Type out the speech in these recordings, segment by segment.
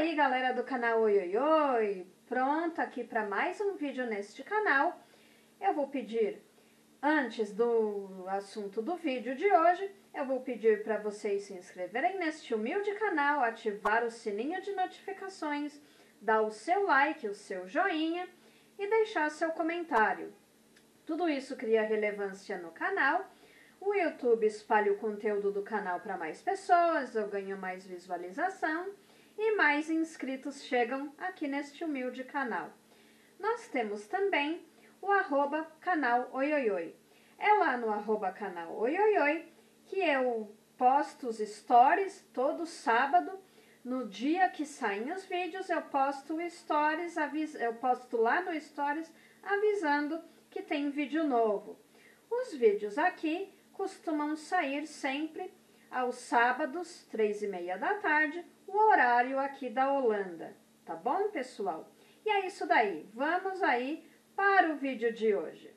aí, galera do canal Oi Oi Oi, pronta aqui para mais um vídeo neste canal. Eu vou pedir, antes do assunto do vídeo de hoje, eu vou pedir para vocês se inscreverem neste humilde canal, ativar o sininho de notificações, dar o seu like, o seu joinha e deixar seu comentário. Tudo isso cria relevância no canal. O YouTube espalha o conteúdo do canal para mais pessoas, eu ganho mais visualização e mais inscritos chegam aqui neste humilde canal. Nós temos também o @canal Oi Oi Oi. É lá no @canal Oi Oi Oi que eu posto os stories todo sábado. No dia que saem os vídeos, eu posto stories, eu posto lá no stories avisando que tem vídeo novo. Os vídeos aqui costumam sair sempre aos sábados, 3h30 da tarde, o horário aqui da Holanda, tá bom, pessoal? E é isso daí, vamos aí para o vídeo de hoje.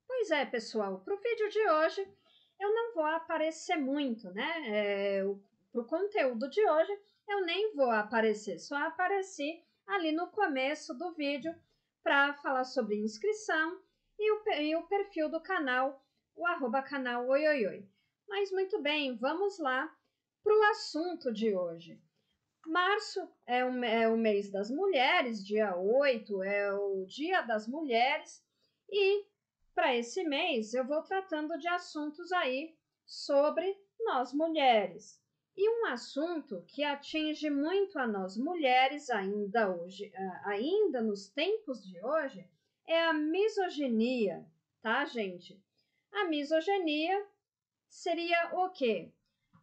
Pois é, pessoal, para o vídeo de hoje eu não vou aparecer muito, né? Para o conteúdo de hoje eu nem vou aparecer, só apareci ali no começo do vídeo para falar sobre inscrição e o perfil do canal, o @canal Oi Oi Oi. Mas muito bem, vamos lá para o assunto de hoje. Março é o mês das mulheres, dia 8 é o Dia das Mulheres, e para esse mês eu vou tratando de assuntos aí sobre nós mulheres. E um assunto que atinge muito a nós mulheres ainda hoje, ainda nos tempos de hoje, é a misoginia, tá, gente? A misoginia seria o quê?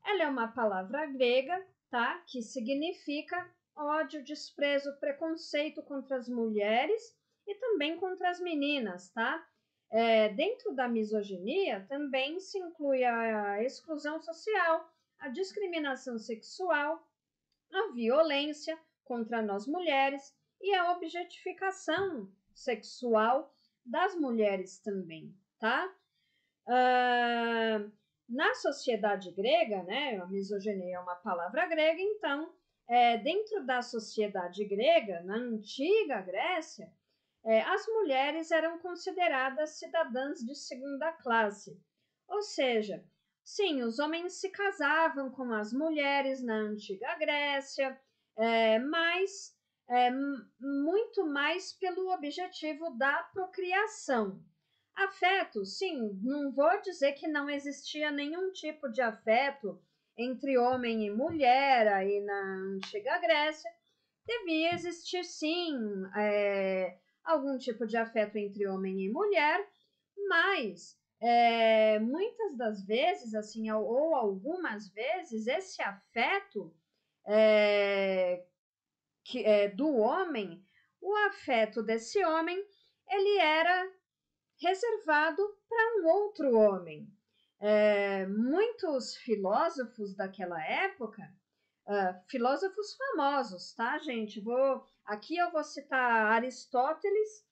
Ela é uma palavra grega, tá? Que significa ódio, desprezo, preconceito contra as mulheres e também contra as meninas, tá? Dentro da misoginia também se inclui a exclusão social, a discriminação sexual, a violência contra nós mulheres e a objetificação sexual das mulheres também, tá? Na sociedade grega, né, a misoginia é uma palavra grega, então, dentro da sociedade grega, na antiga Grécia, as mulheres eram consideradas cidadãs de segunda classe. Ou seja, sim, os homens se casavam com as mulheres na antiga Grécia, mas muito mais pelo objetivo da procriação. Afeto, sim, não vou dizer que não existia nenhum tipo de afeto entre homem e mulher aí na antiga Grécia. Devia existir, sim, algum tipo de afeto entre homem e mulher, mas muitas das vezes, assim, ou algumas vezes, esse afeto do homem, o afeto desse homem, ele era reservado para um outro homem. Muitos filósofos daquela época, filósofos famosos, tá, gente? Aqui eu vou citar Aristóteles,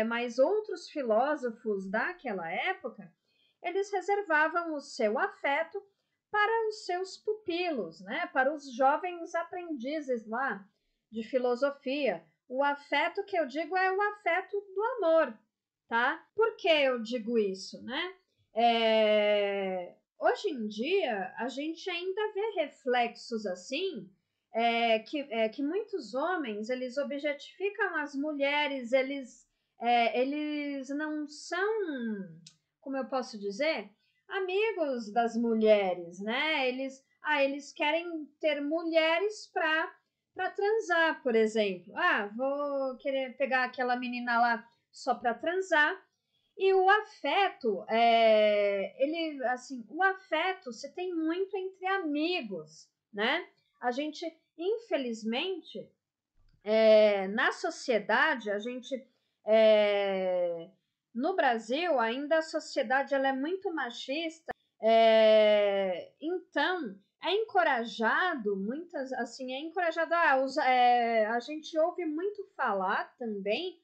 mas outros filósofos daquela época, eles reservavam o seu afeto para os seus pupilos, né? Para os jovens aprendizes lá de filosofia. O afeto que eu digo é o afeto do amor, tá? Por que eu digo isso, né? Hoje em dia, a gente ainda vê reflexos assim, que muitos homens, eles objetificam as mulheres, eles não são, como eu posso dizer, amigos das mulheres, né? Eles querem ter mulheres para transar, por exemplo. Vou querer pegar aquela menina lá só para transar. E o afeto, o afeto se tem muito entre amigos, né? A gente, infelizmente, na sociedade, no Brasil, ainda a sociedade ela é muito machista, então é encorajado, a gente ouve muito falar também,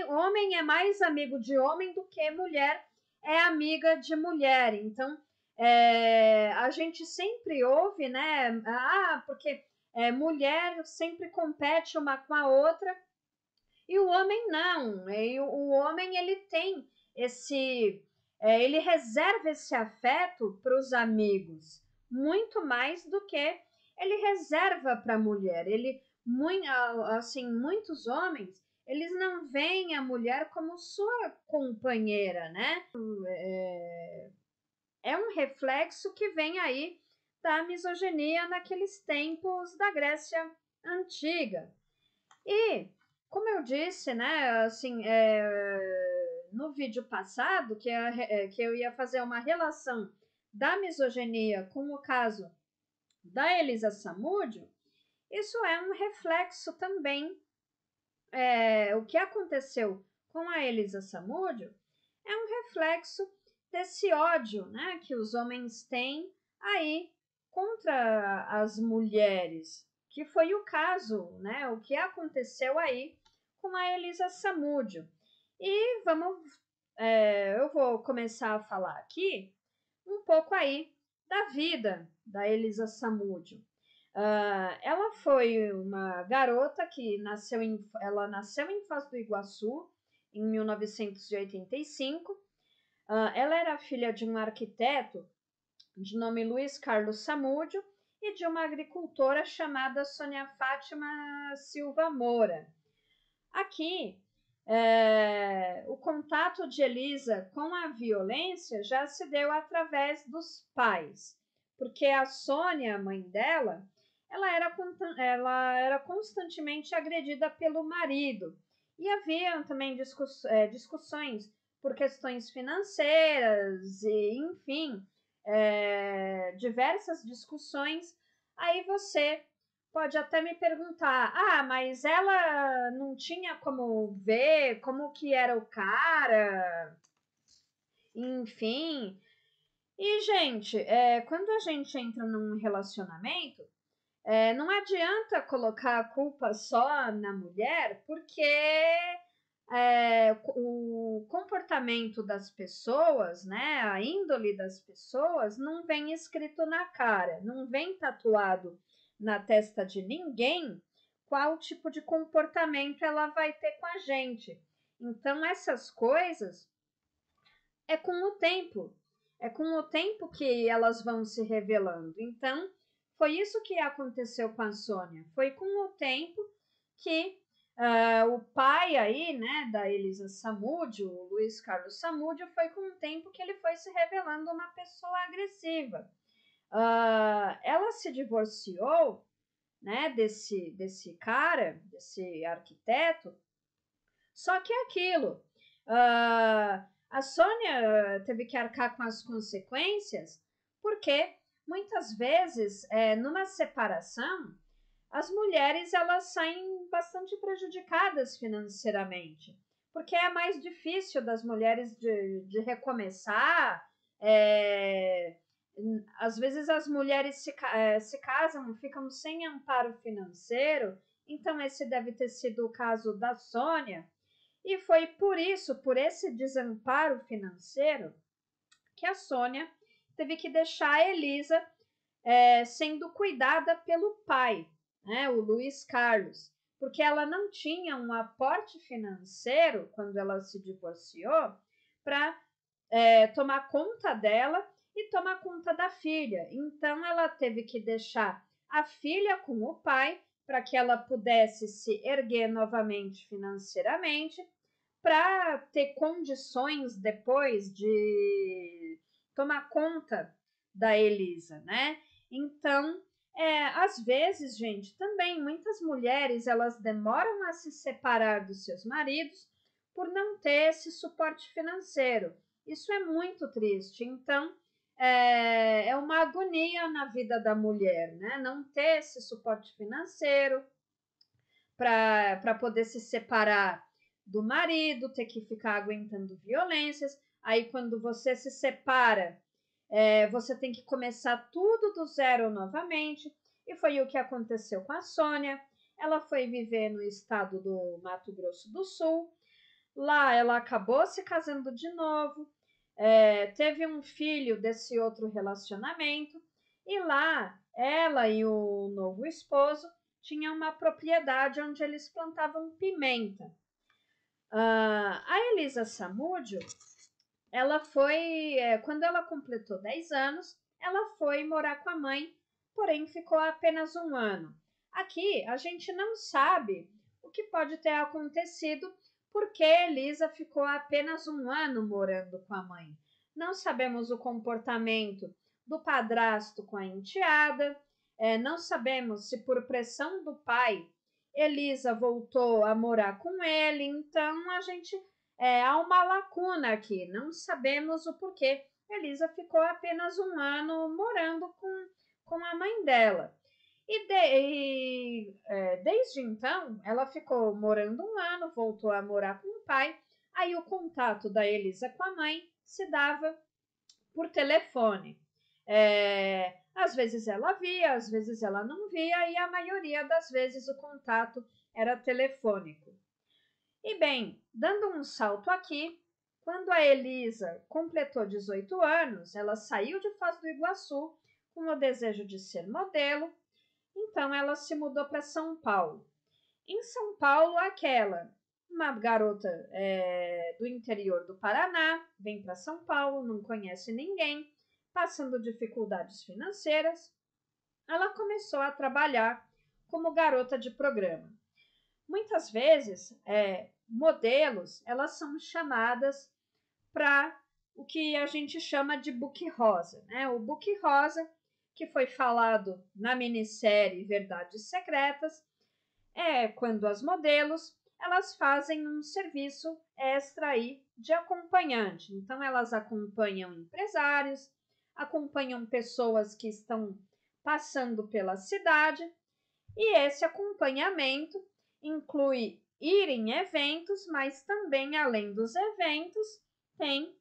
homem é mais amigo de homem do que mulher é amiga de mulher. Então, a gente sempre ouve, né? Porque mulher sempre compete uma com a outra, e o homem não. E o homem, ele tem ele reserva esse afeto para os amigos, muito mais do que ele reserva para a mulher. Assim, muitos homens, eles não veem a mulher como sua companheira, né? É um reflexo que vem aí da misoginia naqueles tempos da Grécia Antiga. E, como eu disse, né, assim, no vídeo passado, que eu ia fazer uma relação da misoginia com o caso da Elisa Samúdio, isso é um reflexo também. O que aconteceu com a Elisa Samúdio é um reflexo desse ódio, né, que os homens têm aí contra as mulheres, que foi o caso, né, o que aconteceu aí com a Elisa Samúdio. E eu vou começar a falar aqui um pouco aí da vida da Elisa Samúdio. Ela foi uma garota que nasceu em Foz do Iguaçu em 1985. Ela era filha de um arquiteto de nome Luiz Carlos Samúdio e de uma agricultora chamada Sônia Fátima Silva Moura. Aqui, o contato de Elisa com a violência já se deu através dos pais, porque a Sônia, a mãe dela, ela era constantemente agredida pelo marido, e havia também discussões por questões financeiras, e enfim, diversas discussões. Aí você pode até me perguntar, mas ela não tinha como ver como que era o cara, enfim. E, gente, quando a gente entra num relacionamento, não adianta colocar a culpa só na mulher, porque o comportamento das pessoas, né, a índole das pessoas, não vem escrito na cara, não vem tatuado na testa de ninguém qual tipo de comportamento ela vai ter com a gente. Então, essas coisas é com o tempo que elas vão se revelando. Então, foi isso que aconteceu com a Sônia. Foi com o tempo que o pai aí, né, da Elisa Samúdio, o Luiz Carlos Samúdio, foi com o tempo que ele foi se revelando uma pessoa agressiva. Ela se divorciou, né, desse cara, desse arquiteto, só que aquilo, a Sônia teve que arcar com as consequências, porque muitas vezes, numa separação, as mulheres elas saem bastante prejudicadas financeiramente, porque é mais difícil das mulheres de recomeçar. Às vezes as mulheres se casam, ficam sem amparo financeiro, então esse deve ter sido o caso da Sônia, e foi por esse desamparo financeiro, que a Sônia teve que deixar a Elisa sendo cuidada pelo pai, né, o Luiz Carlos, porque ela não tinha um aporte financeiro quando ela se divorciou para tomar conta dela e tomar conta da filha. Então ela teve que deixar a filha com o pai para que ela pudesse se erguer novamente financeiramente, para ter condições depois de tomar conta da Elisa, né? Então, às vezes, gente, também muitas mulheres elas demoram a se separar dos seus maridos por não ter esse suporte financeiro. Isso é muito triste. Então, é uma agonia na vida da mulher, né? Não ter esse suporte financeiro para poder se separar do marido, ter que ficar aguentando violências. Aí, quando você se separa, você tem que começar tudo do zero novamente. E foi o que aconteceu com a Sônia. Ela foi viver no estado do Mato Grosso do Sul. Lá ela acabou se casando de novo, teve um filho desse outro relacionamento, e lá ela e o novo esposo tinham uma propriedade onde eles plantavam pimenta. A Elisa Samúdio, ela foi, quando ela completou 10 anos, ela foi morar com a mãe, porém ficou apenas 1 ano. Aqui a gente não sabe o que pode ter acontecido porque Elisa ficou apenas 1 ano morando com a mãe. Não sabemos o comportamento do padrasto com a enteada, não sabemos se por pressão do pai Elisa voltou a morar com ele, então a gente há uma lacuna aqui, não sabemos o porquê. Elisa ficou apenas 1 ano morando com a mãe dela. Desde então, ela ficou morando 1 ano, voltou a morar com o pai. Aí o contato da Elisa com a mãe se dava por telefone. Às vezes ela via, às vezes ela não via, e a maioria das vezes o contato era telefônico. E bem, dando um salto aqui, quando a Elisa completou 18 anos, ela saiu de Foz do Iguaçu com o desejo de ser modelo, então ela se mudou para São Paulo. Em São Paulo, uma garota do interior do Paraná, vem para São Paulo, não conhece ninguém, passando dificuldades financeiras, ela começou a trabalhar como garota de programa. Muitas vezes, modelos, elas são chamadas para o que a gente chama de book rosa, né? O book rosa, que foi falado na minissérie Verdades Secretas, é quando as modelos elas fazem um serviço extra aí de acompanhante. Então, elas acompanham empresários, acompanham pessoas que estão passando pela cidade, e esse acompanhamento inclui ir em eventos, mas também, além dos eventos, tem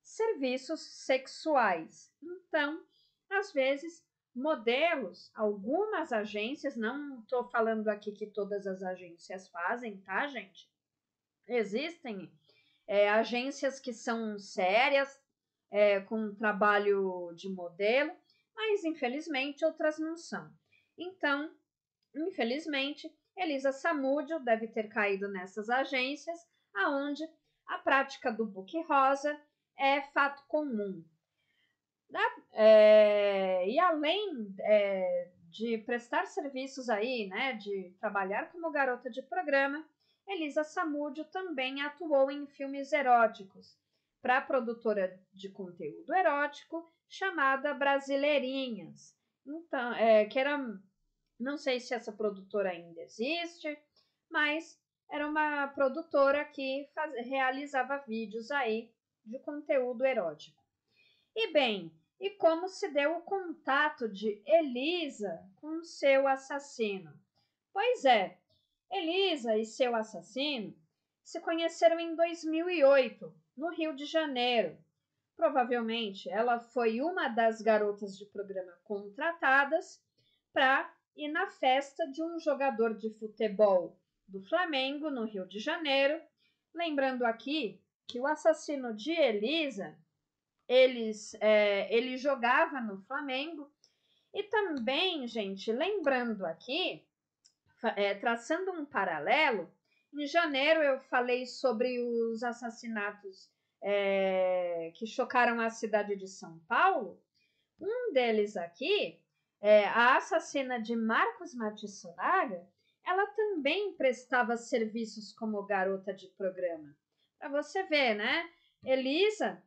serviços sexuais. Então, às vezes, modelos, algumas agências, não estou falando aqui que todas as agências fazem, tá, gente? Existem agências que são sérias, com trabalho de modelo, mas infelizmente outras não são. Então, infelizmente, Elisa Samúdio deve ter caído nessas agências, aonde a prática do book rosa é fato comum. E além de prestar serviços aí, né, de trabalhar como garota de programa, Elisa Samúdio também atuou em filmes eróticos para a produtora de conteúdo erótico chamada Brasileirinhas. Então, que era, não sei se essa produtora ainda existe, mas era uma produtora que realizava vídeos aí de conteúdo erótico. E bem, e como se deu o contato de Elisa com seu assassino? Pois é, Elisa e seu assassino se conheceram em 2008, no Rio de Janeiro. Provavelmente ela foi uma das garotas de programa contratadas para ir na festa de um jogador de futebol do Flamengo, no Rio de Janeiro. Lembrando aqui que o assassino de Elisa, ele jogava no Flamengo. E também, gente, lembrando aqui, traçando um paralelo, em janeiro eu falei sobre os assassinatos que chocaram a cidade de São Paulo. Um deles aqui, a assassina de Marcos Matsunaga, ela também prestava serviços como garota de programa. Para você ver, né? Elisa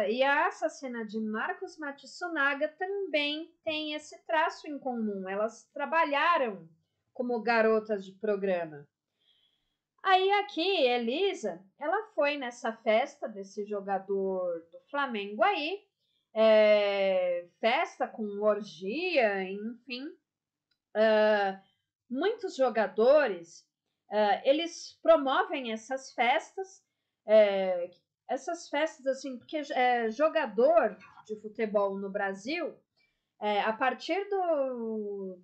e a assassina de Marcos Matsunaga também têm esse traço em comum. Elas trabalharam como garotas de programa. Aí aqui, Elisa, ela foi nessa festa desse jogador do Flamengo aí, festa com orgia, enfim. Muitos jogadores, eles promovem essas festas, assim, porque jogador de futebol no Brasil, a partir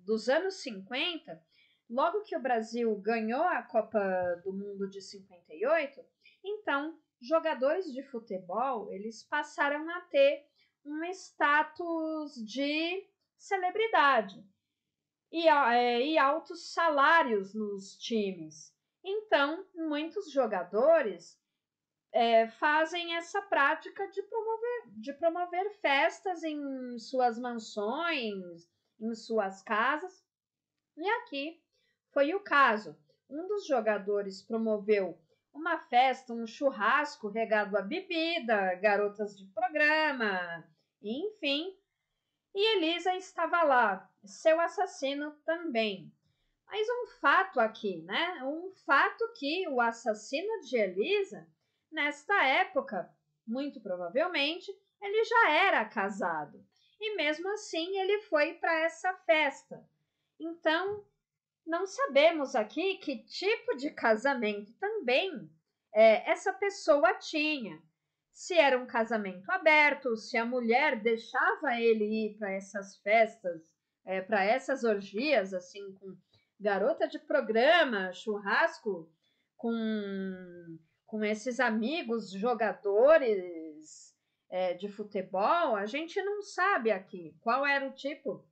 dos anos 50, logo que o Brasil ganhou a Copa do Mundo de 58, então jogadores de futebol eles passaram a ter um status de celebridade e altos salários nos times. Então, muitos jogadores fazem essa prática de promover festas em suas mansões, em suas casas. E aqui foi o caso. Um dos jogadores promoveu uma festa, um churrasco regado a bebida, garotas de programa, enfim. E Elisa estava lá, seu assassino também. Mas um fato aqui, né? Um fato que o assassino de Elisa, nesta época, muito provavelmente, ele já era casado. E mesmo assim ele foi para essa festa. Então, não sabemos aqui que tipo de casamento também essa pessoa tinha. Se era um casamento aberto, se a mulher deixava ele ir para essas festas, para essas orgias, assim, com garota de programa, churrasco, com esses amigos jogadores de futebol, a gente não sabe aqui qual era o tipo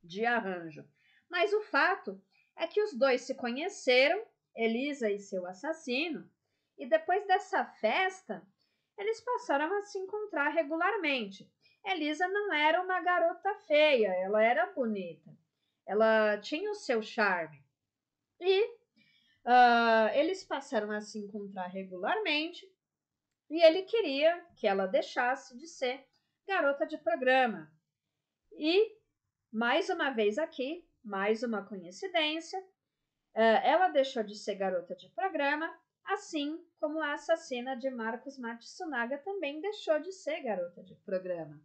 de arranjo. Mas o fato é que os dois se conheceram, Elisa e seu assassino, e depois dessa festa, eles passaram a se encontrar regularmente. Elisa não era uma garota feia, ela era bonita. Ela tinha o seu charme. E eles passaram a se encontrar regularmente e ele queria que ela deixasse de ser garota de programa. E, mais uma vez aqui, mais uma coincidência, ela deixou de ser garota de programa, assim como a assassina de Marcos Matsunaga também deixou de ser garota de programa.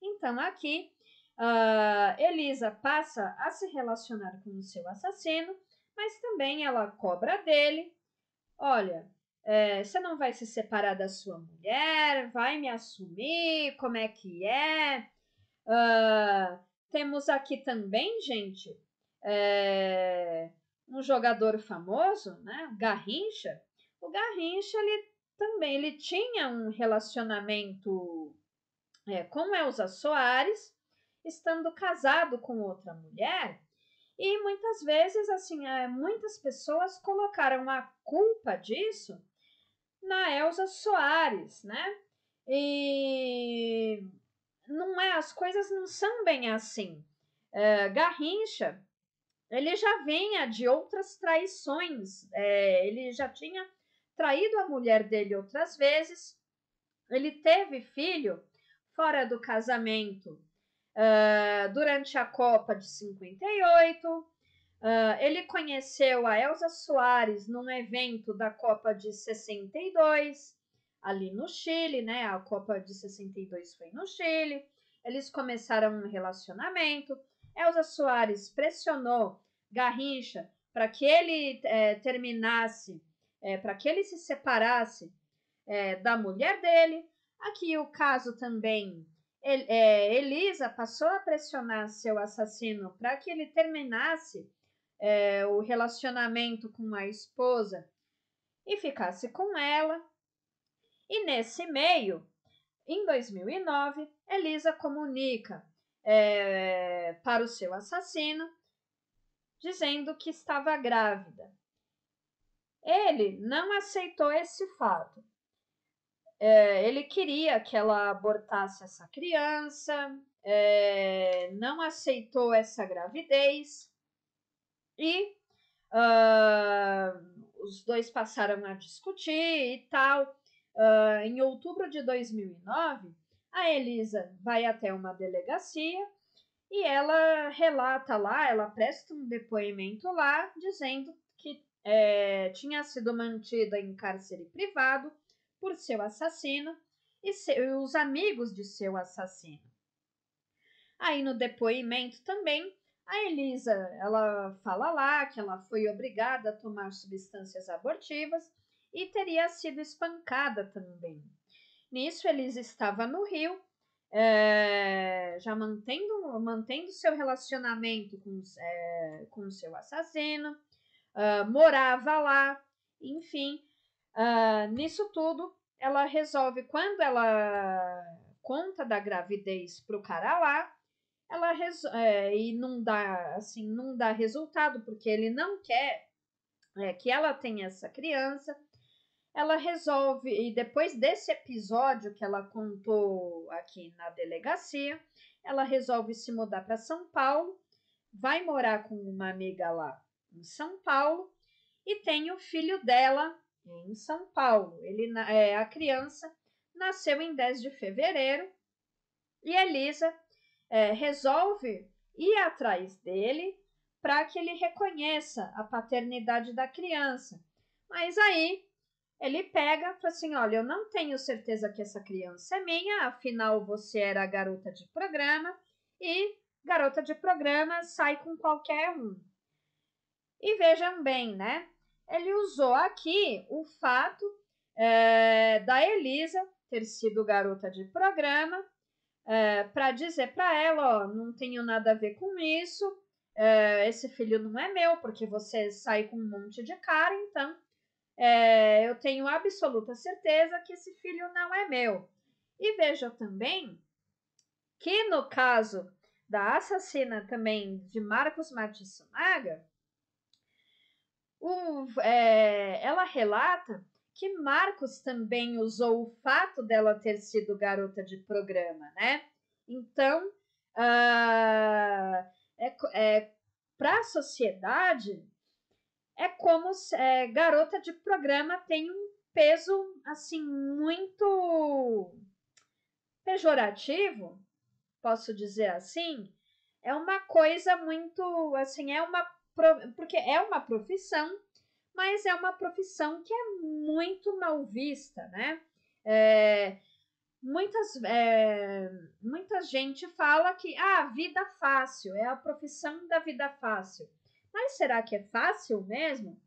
Então, aqui, Elisa passa a se relacionar com o seu assassino, mas também ela cobra dele. Olha, você não vai se separar da sua mulher, vai me assumir, como é que é? Temos aqui também, gente, um jogador famoso, né? Garrincha. O Garrincha, ele tinha um relacionamento com Elza Soares, estando casado com outra mulher, e muitas vezes, assim, muitas pessoas colocaram a culpa disso na Elza Soares, né? E as coisas não são bem assim. Garrincha, ele já vinha de outras traições, ele já tinha traído a mulher dele outras vezes, ele teve filho fora do casamento durante a Copa de 58, ele conheceu a Elza Soares num evento da Copa de 62, ali no Chile, né? A Copa de 62 foi no Chile. Eles começaram um relacionamento. Elza Soares pressionou Garrincha para que ele terminasse, para que ele se separasse da mulher dele. Aqui o caso também, Elisa passou a pressionar seu assassino para que ele terminasse o relacionamento com a esposa e ficasse com ela. E nesse meio, em 2009, Elisa comunica para o seu assassino, dizendo que estava grávida. Ele não aceitou esse fato. Ele queria que ela abortasse essa criança, não aceitou essa gravidez e os dois passaram a discutir e tal. Em outubro de 2009, a Elisa vai até uma delegacia e ela relata lá, ela presta um depoimento lá, dizendo que tinha sido mantida em cárcere privado por seu assassino e os amigos de seu assassino. Aí no depoimento também, a Elisa, ela fala lá que ela foi obrigada a tomar substâncias abortivas e teria sido espancada também. Nisso, Elisa estava no Rio, já mantendo seu relacionamento com seu assassino, morava lá, enfim. Nisso tudo, ela resolve, quando ela conta da gravidez para o cara lá, e não dá, assim, não dá resultado, porque ele não quer que ela tenha essa criança. Ela resolve, e depois desse episódio que ela contou aqui na delegacia, ela resolve se mudar para São Paulo, vai morar com uma amiga lá em São Paulo e tem o filho dela em São Paulo. A criança nasceu em 10 de fevereiro e Elisa resolve ir atrás dele para que ele reconheça a paternidade da criança. Mas aí ele pega e fala assim: olha, eu não tenho certeza que essa criança é minha, afinal você era a garota de programa e garota de programa sai com qualquer um. E vejam bem, né? Ele usou aqui o fato da Elisa ter sido garota de programa para dizer para ela, ó, não tenho nada a ver com isso, esse filho não é meu, porque você sai com um monte de cara, então eu tenho absoluta certeza que esse filho não é meu. E veja também que no caso da assassina também de Marcos Matsunaga, ela relata que Marcos também usou o fato dela ter sido garota de programa, né? Então, para a sociedade, é como garota de programa tem um peso assim muito pejorativo, posso dizer assim. É uma coisa muito assim, porque é uma profissão, mas é uma profissão que é muito mal vista, né? Muita gente fala que vida fácil, é a profissão da vida fácil. Mas será que é fácil mesmo?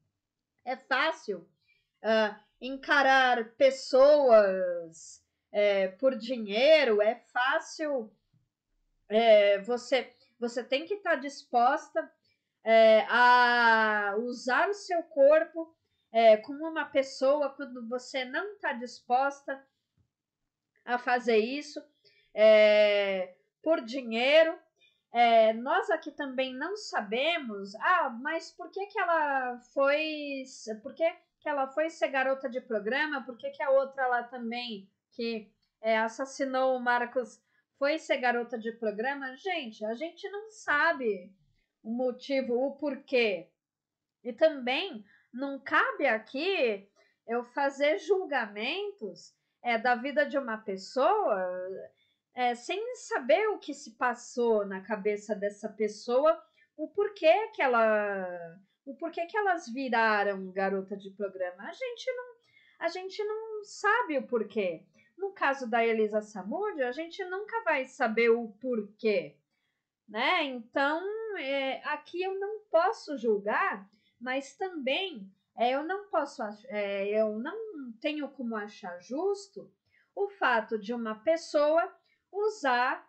É fácil encarar pessoas por dinheiro? É fácil? Você tem que estar disposta a usar o seu corpo como uma pessoa quando você não está disposta a fazer isso por dinheiro. Nós aqui também não sabemos, mas por que ela foi ser garota de programa? Por que a outra lá também, que assassinou o Marcos, foi ser garota de programa? Gente, a gente não sabe o motivo, o porquê. E também não cabe aqui eu fazer julgamentos da vida de uma pessoa sem saber o que se passou na cabeça dessa pessoa, o porquê que elas viraram garota de programa. A gente não sabe o porquê. No caso da Elisa Samúdio, a gente nunca vai saber o porquê, né? Então, aqui eu não posso julgar, mas também eu não tenho como achar justo o fato de uma pessoa usar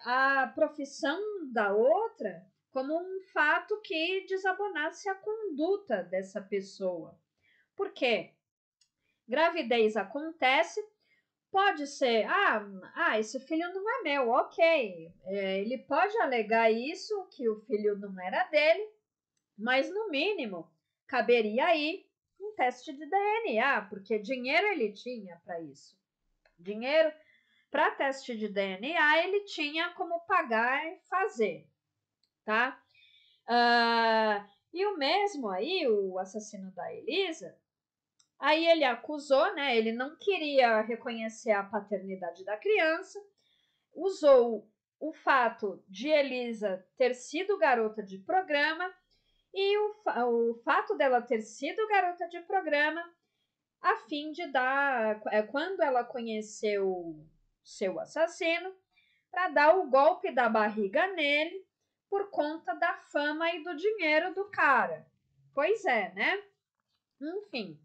a profissão da outra como um fato que desabonasse a conduta dessa pessoa. Por quê? Gravidez acontece, pode ser, esse filho não é meu, ok. Ele pode alegar isso, que o filho não era dele, mas no mínimo caberia aí um teste de DNA, porque dinheiro ele tinha para isso. Dinheiro para teste de DNA ele tinha como pagar e fazer, tá? E o mesmo aí, o assassino da Elisa, aí ele acusou, né? Ele não queria reconhecer a paternidade da criança, usou o fato de Elisa ter sido garota de programa e o fato dela ter sido garota de programa a fim de dar, quando ela conheceu seu assassino, para dar o golpe da barriga nele por conta da fama e do dinheiro do cara. Pois é, né? Enfim,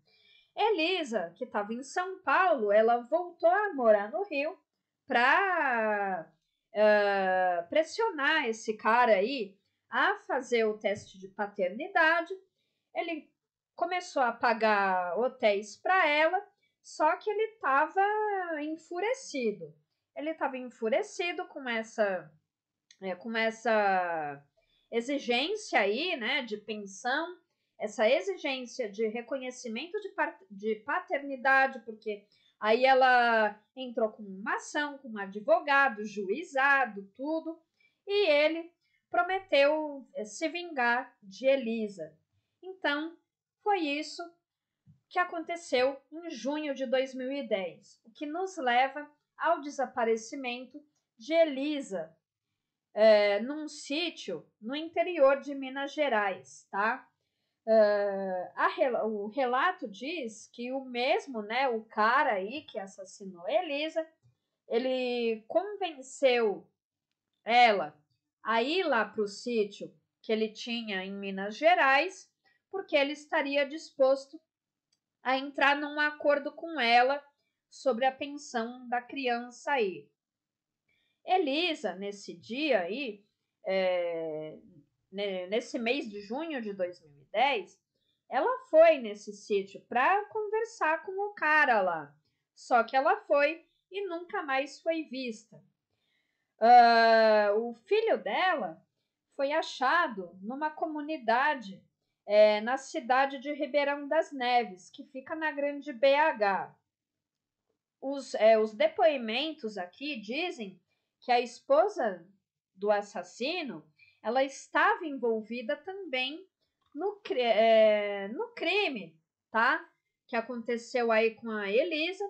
Elisa, que estava em São Paulo, ela voltou a morar no Rio para pressionar esse cara aí a fazer o teste de paternidade. Ele começou a pagar hotéis para ela, só que ele estava enfurecido. Ele estava enfurecido com essa com essa exigência aí, né, de pensão, essa exigência de reconhecimento de paternidade, porque aí ela entrou com uma ação, com um advogado, juizado, tudo, e ele prometeu se vingar de Elisa. Então, foi isso que aconteceu em junho de 2010, o que nos leva ao desaparecimento de Elisa, num sítio no interior de Minas Gerais, tá? O relato diz que o mesmo, né, o cara aí que assassinou Elisa, ele convenceu ela a ir lá para o sítio que ele tinha em Minas Gerais, porque ele estaria disposto a entrar num acordo com ela sobre a pensão da criança aí. Elisa, nesse dia aí, nesse mês de junho de 2010, ela foi nesse sítio para conversar com o cara lá. Só que ela foi e nunca mais foi vista. O filho dela foi achado numa comunidade na cidade de Ribeirão das Neves, que fica na Grande BH. Os depoimentos aqui dizem que a esposa do assassino ela estava envolvida também no crime, tá? Que aconteceu aí com a Elisa,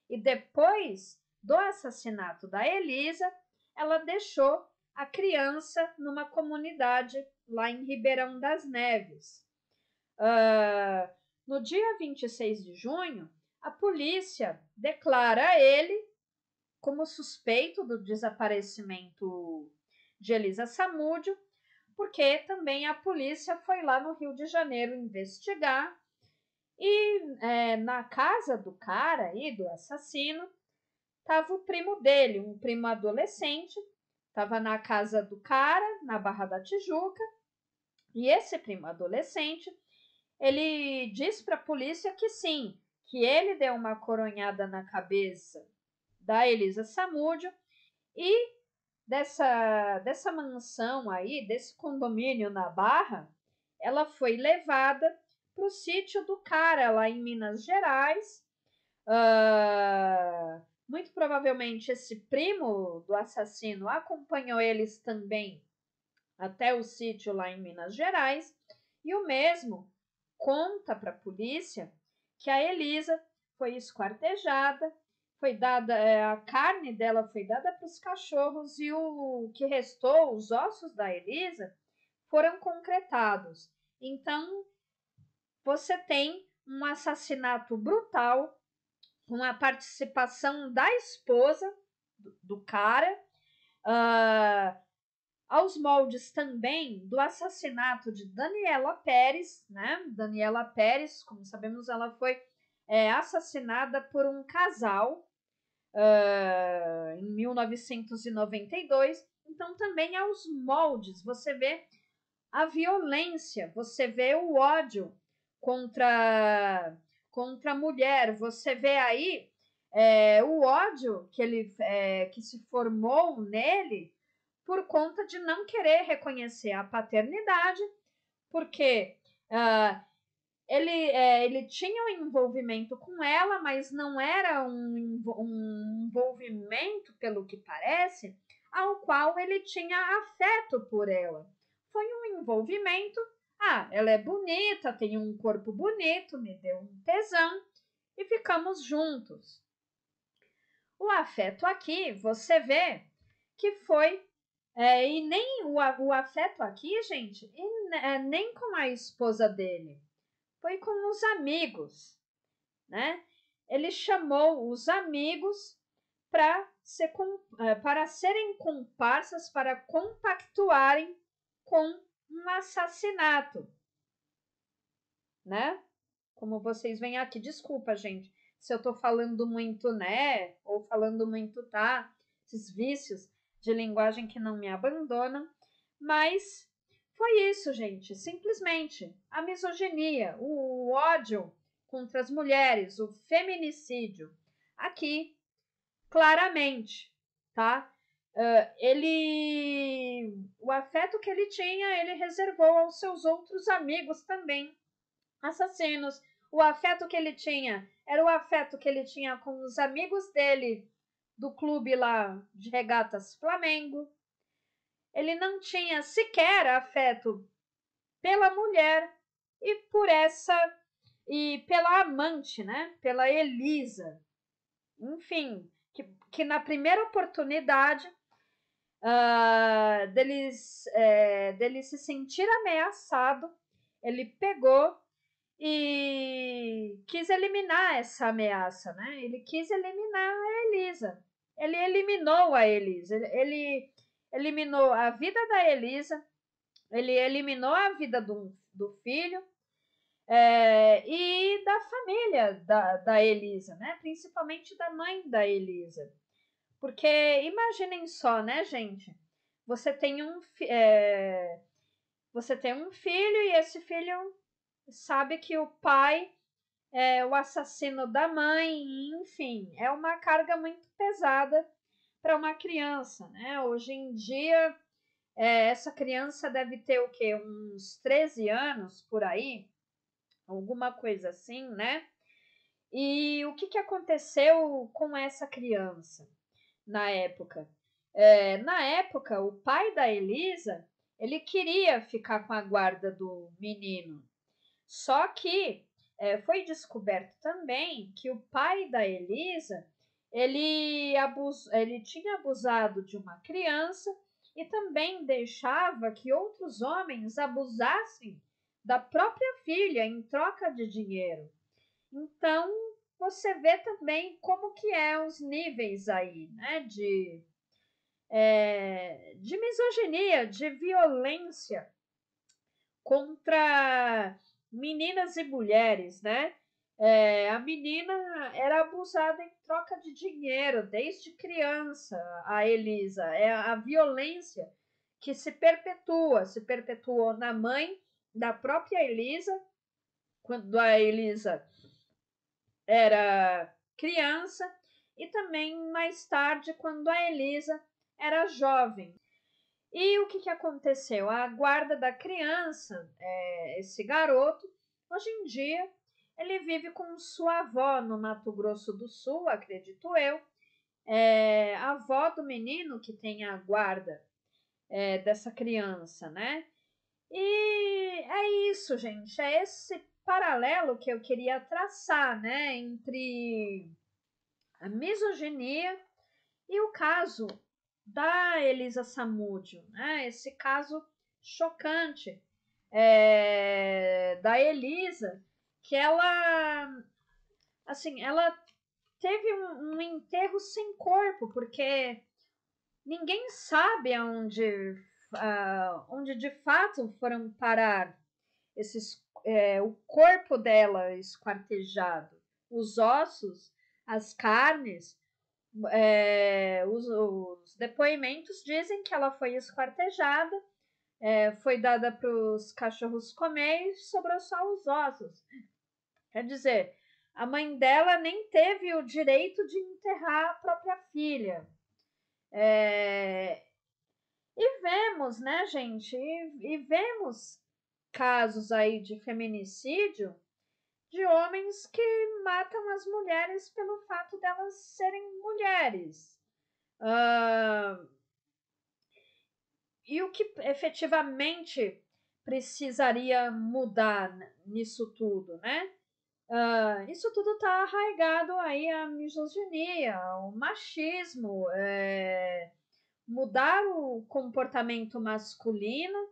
e depois do assassinato da Elisa, ela deixou a criança numa comunidade lá em Ribeirão das Neves. No dia 26 de junho, a polícia declara ele como suspeito do desaparecimento de Elisa Samúdio, porque também a polícia foi lá no Rio de Janeiro investigar e na casa do cara aí, do assassino, estava o primo dele, um primo adolescente, estava na casa do cara, na Barra da Tijuca, e esse primo adolescente, ele diz para a polícia que sim, que ele deu uma coronhada na cabeça da Elisa Samúdio e dessa mansão aí, desse condomínio na Barra, ela foi levada para o sítio do cara lá em Minas Gerais. Muito provavelmente esse primo do assassino acompanhou eles também até o sítio lá em Minas Gerais, e o mesmo conta para a polícia que a Elisa foi esquartejada, foi dada, a carne dela foi dada para os cachorros e o que restou, os ossos da Elisa, foram concretados. Então, você tem um assassinato brutal, com a participação da esposa do cara, aos moldes também do assassinato de Daniela Pérez, né? Daniela Pérez, como sabemos, ela foi assassinada por um casal em 1992. Então, também aos moldes, você vê a violência, você vê o ódio contra a mulher, você vê aí o ódio que se formou nele por conta de não querer reconhecer a paternidade, porque ele tinha um envolvimento com ela, mas não era um envolvimento, pelo que parece, ao qual ele tinha afeto por ela. Foi um envolvimento, ela é bonita, tem um corpo bonito, me deu um tesão e ficamos juntos. O afeto aqui, você vê que foi e nem o afeto aqui, gente, nem com a esposa dele, foi com os amigos, né? Ele chamou os amigos para serem comparsas, para compactuarem com um assassinato, né? Como vocês veem aqui, desculpa, gente, se eu tô falando muito, né, ou falando muito, tá, esses vícios de linguagem que não me abandonam, mas foi isso, gente, simplesmente a misoginia, o ódio contra as mulheres, o feminicídio, aqui, claramente, tá? o afeto que ele tinha, ele reservou aos seus outros amigos também, assassinos. O afeto que ele tinha era o afeto que ele tinha com os amigos dele do clube lá de regatas Flamengo. Ele não tinha sequer afeto pela mulher e pela amante, né? Pela Elisa. Enfim, que na primeira oportunidade dele se sentir ameaçado, ele pegou e quis eliminar essa ameaça, né? Ele quis eliminar a Elisa. Ele eliminou a Elisa. Ele eliminou a vida da Elisa. Ele eliminou a vida do filho e da família da Elisa, né? Principalmente da mãe da Elisa. Porque imaginem só, né, gente? Você tem você tem um filho e esse filho sabe que o pai é o assassino da mãe, enfim, é uma carga muito pesada para uma criança, né? Hoje em dia, essa criança deve ter o quê? Uns 13 anos por aí, alguma coisa assim, né? E o que aconteceu com essa criança na época? Na época, o pai da Elisa, ele queria ficar com a guarda do menino. Só que foi descoberto também que o pai da Elisa, ele tinha abusado de uma criança e também deixava que outros homens abusassem da própria filha em troca de dinheiro. Então, você vê também como que os níveis aí, né, de misoginia, de violência contra meninas e mulheres, né? A menina era abusada em troca de dinheiro desde criança, a Elisa. É a violência que se perpetuou na mãe da própria Elisa, quando a Elisa era criança, e também mais tarde, quando a Elisa era jovem. E o que aconteceu? A guarda da criança, esse garoto, hoje em dia, ele vive com sua avó no Mato Grosso do Sul, acredito eu. A avó do menino que tem a guarda dessa criança, né? E é isso, gente. É esse paralelo que eu queria traçar, né? Entre a misoginia e o caso da Elisa Samúdio, né? Esse caso chocante da Elisa, que ela teve um enterro sem corpo, porque ninguém sabe onde de fato foram parar o corpo dela esquartejado, os ossos, as carnes. Os depoimentos dizem que ela foi esquartejada, foi dada para os cachorros comer e sobrou só os ossos. Quer dizer, a mãe dela nem teve o direito de enterrar a própria filha. E vemos, né, gente? E vemos casos aí de feminicídio de homens que matam as mulheres pelo fato delas serem mulheres. E o que efetivamente precisaria mudar nisso tudo, né? Isso tudo está arraigado aí à misoginia, ao machismo, mudar o comportamento masculino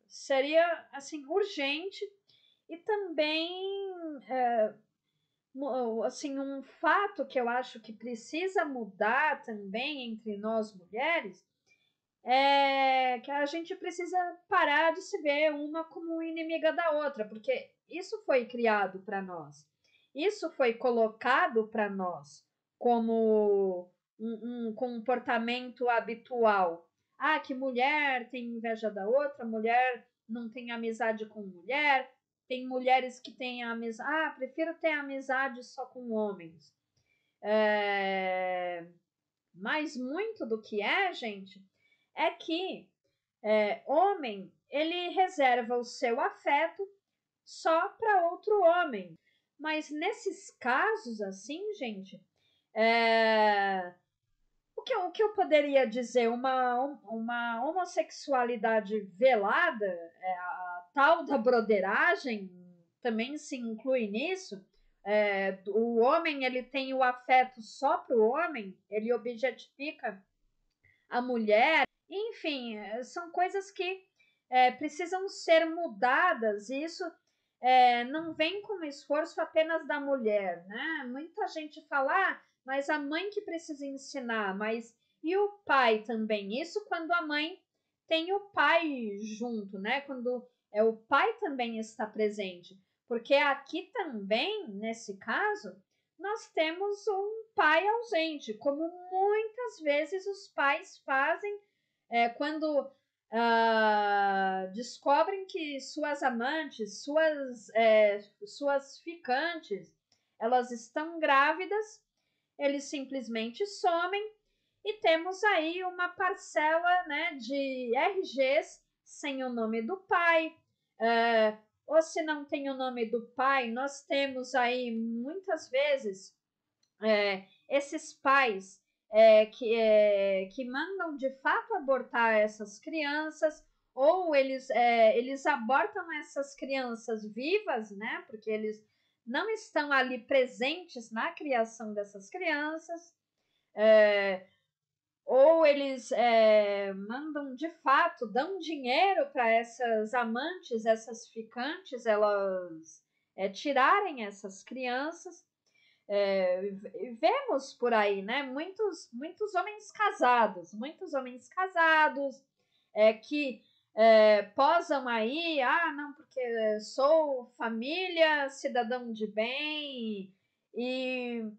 seria assim urgente e também assim um fato que eu acho que precisa mudar também entre nós mulheres é que a gente precisa parar de se ver uma como inimiga da outra, porque isso foi criado para nós, isso foi colocado para nós como um comportamento habitual. Que mulher tem inveja da outra, mulher não tem amizade com mulher, tem mulheres que têm amizade. Prefiro ter amizade só com homens. mas muito do que é, gente, é que homem, ele reserva o seu afeto só para outro homem. Mas nesses casos assim, gente, o que eu poderia dizer? Uma homossexualidade velada, a tal da broderagem, também se inclui nisso. O homem ele tem o afeto só para o homem, ele objetifica a mulher. Enfim, são coisas que precisam ser mudadas, e isso não vem com esforço apenas da mulher, né? Muita gente fala, mas a mãe que precisa ensinar, mas e o pai também? Isso quando a mãe tem o pai junto, né? Quando o pai também está presente, porque aqui também, nesse caso, nós temos um pai ausente, como muitas vezes os pais fazem quando descobrem que suas amantes, suas ficantes, elas estão grávidas, eles simplesmente somem e temos aí uma parcela, né, de RGs sem o nome do pai. Ou se não tem o nome do pai, nós temos aí muitas vezes esses pais que mandam de fato abortar essas crianças, ou eles abortam essas crianças vivas, né? Porque eles não estão ali presentes na criação dessas crianças, ou eles mandam de fato, dão dinheiro para essas amantes, essas ficantes, elas tirarem essas crianças. Vemos por aí, né? Muitos homens casados que posam aí, não, porque sou família, cidadão de bem, e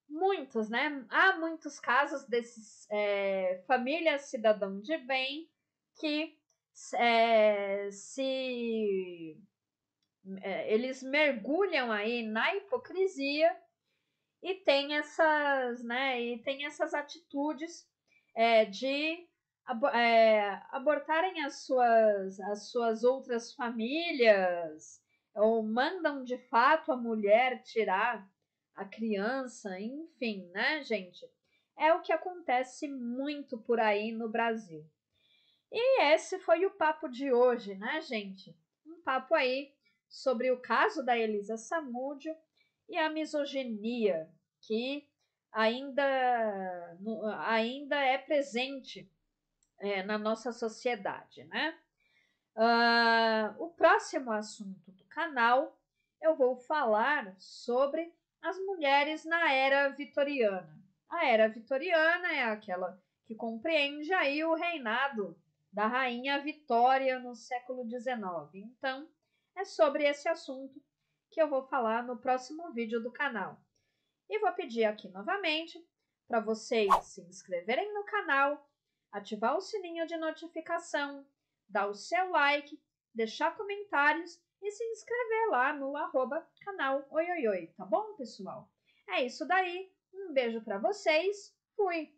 muitos, né? Há muitos casos desses família, cidadão de bem, que eles mergulham aí na hipocrisia e tem essas atitudes de abortarem as suas outras famílias, ou mandam de fato a mulher tirar a criança, enfim, né, gente? É o que acontece muito por aí no Brasil. E esse foi o papo de hoje, né, gente? Um papo aí sobre o caso da Elisa Samúdio e a misoginia que ainda é presente na nossa sociedade, né? O próximo assunto do canal eu vou falar sobre as mulheres na era vitoriana. A era vitoriana é aquela que compreende aí o reinado da rainha Vitória no século XIX. Então, é sobre esse assunto que eu vou falar no próximo vídeo do canal. E vou pedir aqui novamente para vocês se inscreverem no canal, ativar o sininho de notificação, dar o seu like, deixar comentários e se inscrever lá no @canal Oioioi, tá bom, pessoal? É isso daí, um beijo para vocês, fui!